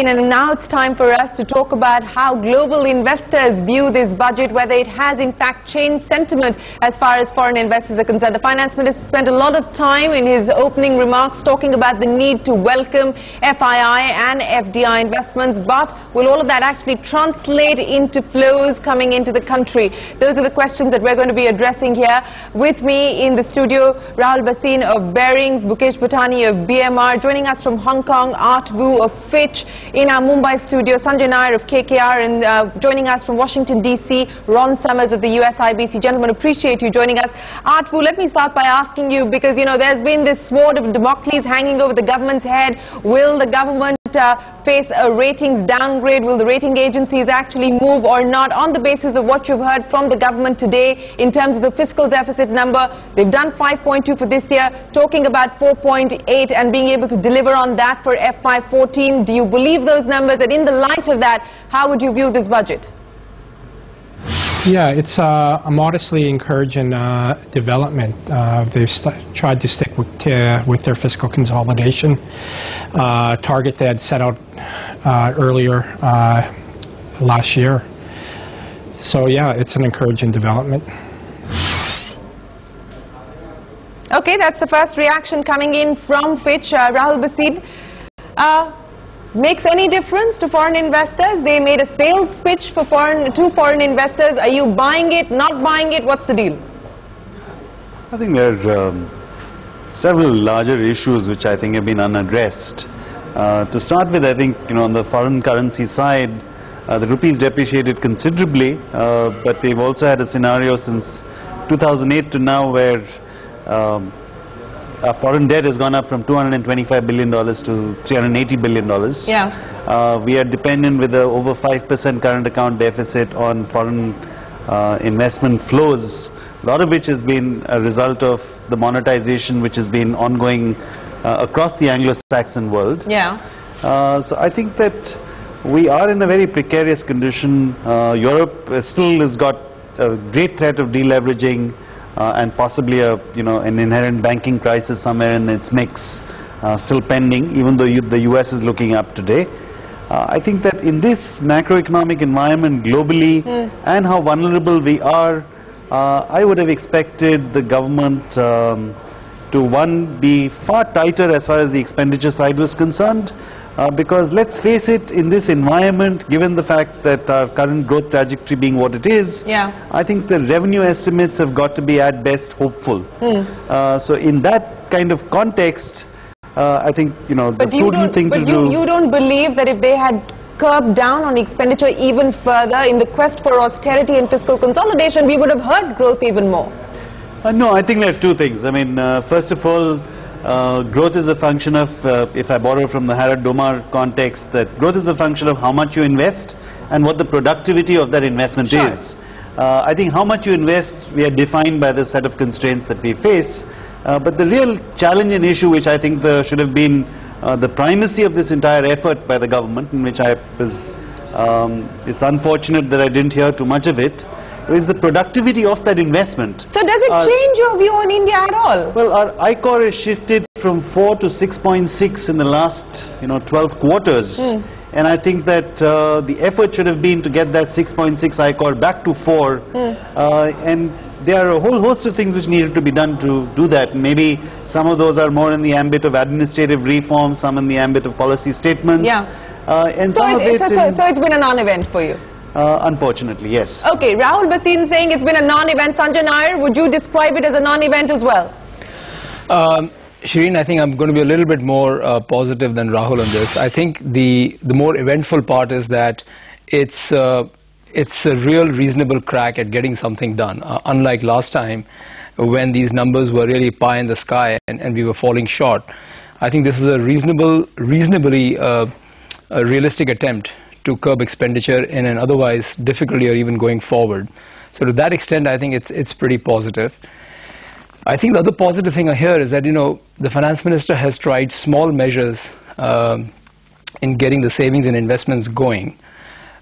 And now it's time for us to talk about how global investors view this budget, whether it has in fact changed sentiment as far as foreign investors are concerned. The finance minister spent a lot of time in his opening remarks talking about the need to welcome FII and FDI investments, but will all of that actually translate into flows coming into the country? Those are the questions that we're going to be addressing here. With me in the studio, Rahul Bhasin of Bearings, Mukesh Bhatani of BMR, joining us from Hong Kong, Art Vu of Fitch. In our Mumbai studio, Sanjay Nair of KKR, and joining us from Washington, D.C., Ron Summers of the US IBC. Gentlemen, appreciate you joining us. Art Vu, let me start by asking you, because, you know, there's been this sword of Damocles hanging over the government's head. Will the government face a ratings downgrade? Will the rating agencies actually move or not? On the basis of what you've heard from the government today in terms of the fiscal deficit number, they've done 5.2 for this year, talking about 4.8 and being able to deliver on that for FY14. Do you believe those numbers? And in the light of that, how would you view this budget? Yeah, it's a modestly encouraging development. They've tried to stick with their fiscal consolidation target they had set out earlier last year. So yeah, it's an encouraging development. Okay, that's the first reaction coming in from Fitch. Rahul Bhasin, makes any difference to foreign investors? They made a sales pitch for to foreign investors. Are you buying it, not buying it? What's the deal? I think there are several larger issues which I think have been unaddressed. To start with, I think, you know, on the foreign currency side, the rupee's depreciated considerably, but we've also had a scenario since 2008 to now where our foreign debt has gone up from $225 billion to $380 billion. Yeah. We are dependent with over 5% current account deficit on foreign investment flows, a lot of which has been a result of the monetization which has been ongoing across the Anglo-Saxon world. Yeah. So I think that we are in a very precarious condition. Europe still has got a great threat of deleveraging, and possibly an inherent banking crisis somewhere in its mix, still pending, even though the US is looking up today. I think that in this macroeconomic environment globally and how vulnerable we are, I would have expected the government to, be far tighter as far as the expenditure side was concerned. Because let's face it, in this environment, given the fact that our current growth trajectory being what it is, I think the revenue estimates have got to be at best hopeful. So in that kind of context, I think, the prudent thing to do... But you don't believe that if they had curbed down on expenditure even further in the quest for austerity and fiscal consolidation, we would have hurt growth even more? No, I think there are two things. I mean, first of all, growth is a function of, if I borrow from the Harrod Domar context, that growth is a function of how much you invest and what the productivity of that investment is. I think how much you invest, we are defined by the set of constraints that we face. But the real challenge and issue, which I think should have been the primacy of this entire effort by the government, in which I was, it's unfortunate that I didn't hear too much of it, is the productivity of that investment. So does it change your view on India at all? Well, our ICOR has shifted from 4 to 6.6 in the last 12 quarters. And I think that the effort should have been to get that 6.6 ICOR back to 4. And there are a whole host of things which needed to be done to do that. Maybe some of those are more in the ambit of administrative reform, some in the ambit of policy statements. And so it's been a non-event for you? Unfortunately, yes. Okay, Rahul Bhasin saying it's been a non-event. Sanjay Nair, would you describe it as a non-event as well? Shireen, I think I'm going to be a little bit more positive than Rahul on this. I think the more eventful part is that it's a real reasonable crack at getting something done. Unlike last time when these numbers were really pie in the sky and we were falling short. I think this is a reasonably realistic attempt to curb expenditure in an otherwise difficult year even going forward. So to that extent, I think it's pretty positive. I think the other positive thing I hear is that, the finance minister has tried small measures in getting the savings and investments going.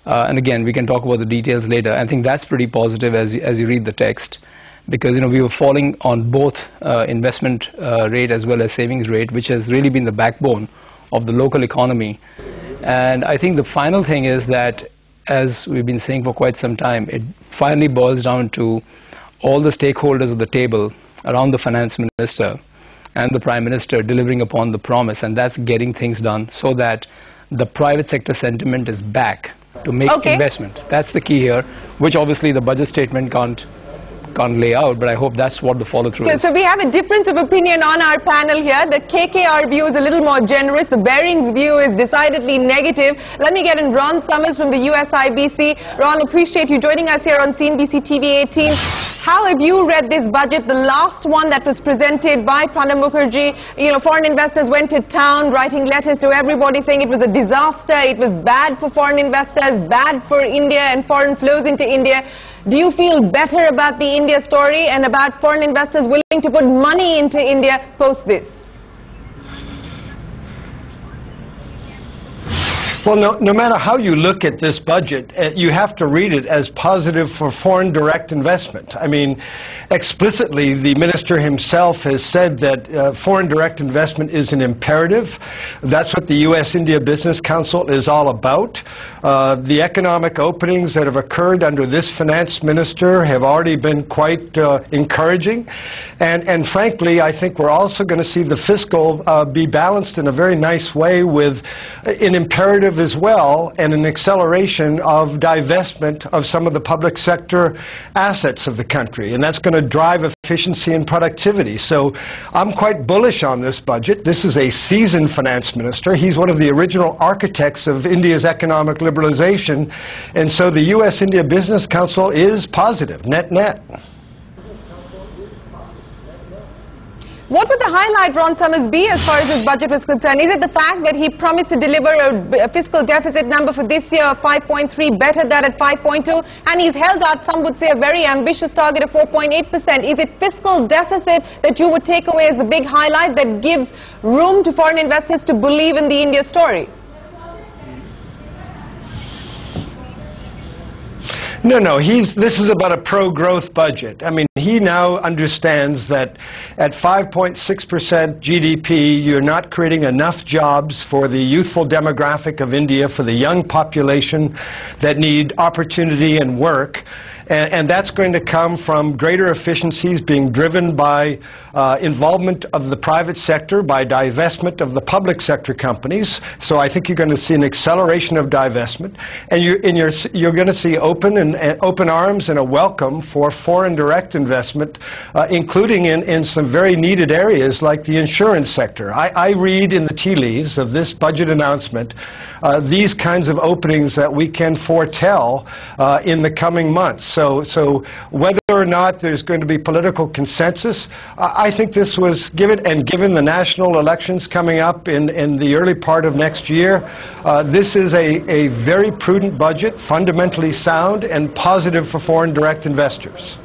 And again, we can talk about the details later. I think that's pretty positive as you read the text. Because, we were falling on both investment rate as well as savings rate, which has really been the backbone of the local economy. And I think the final thing is that, as we've been saying for quite some time, it finally boils down to all the stakeholders at the table around the finance minister and the prime minister delivering upon the promise, and that's getting things done so that the private sector sentiment is back to make investment. That's the key here, which obviously the budget statement can't lay out, but I hope that's what the follow-through is. So we have a difference of opinion on our panel here. The KKR view is a little more generous. The Barings view is decidedly negative. Let me get in Ron Summers from the USIBC. Ron, appreciate you joining us here on CNBC TV 18. How have you read this budget, the last one that was presented by Pranab Mukherjee? You know, foreign investors went to town writing letters to everybody saying it was a disaster, it was bad for foreign investors, bad for India and foreign flows into India. Do you feel better about the India story and about foreign investors willing to put money into India post this? Well, no matter how you look at this budget, you have to read it as positive for foreign direct investment. I mean, explicitly, the minister himself has said that foreign direct investment is an imperative. That's what the U.S.-India Business Council is all about. The economic openings that have occurred under this finance minister have already been quite encouraging. And frankly, I think we're also going to see the fiscal be balanced in a very nice way with an imperative as well and an acceleration of divestment of some of the public sector assets of the country. And that's going to drive efficiency and productivity. So I'm quite bullish on this budget. This is a seasoned finance minister. He's one of the original architects of India's economic liberalization. And so the U.S.-India Business Council is positive, net-net. What would the highlight, Ron Summers, be as far as this budget was concerned? Is it the fact that he promised to deliver a fiscal deficit number for this year of 5.3, better that at 5.2, and he's held out, some would say, a very ambitious target of 4.8%. Is it fiscal deficit that you would take away as the big highlight that gives room to foreign investors to believe in the India story? No, this is about a pro-growth budget. I mean, he now understands that at 5.6% GDP, you're not creating enough jobs for the youthful demographic of India, for the young population that need opportunity and work. And that's going to come from greater efficiencies being driven by involvement of the private sector, by divestment of the public sector companies. So I think you're going to see an acceleration of divestment. And you're going to see open arms and a welcome for foreign direct investment, including in some very needed areas like the insurance sector. I read in the tea leaves of this budget announcement these kinds of openings that we can foretell in the coming months. So whether or not there's going to be political consensus, I think this was given the national elections coming up in the early part of next year, this is a very prudent budget, fundamentally sound and positive for foreign direct investors.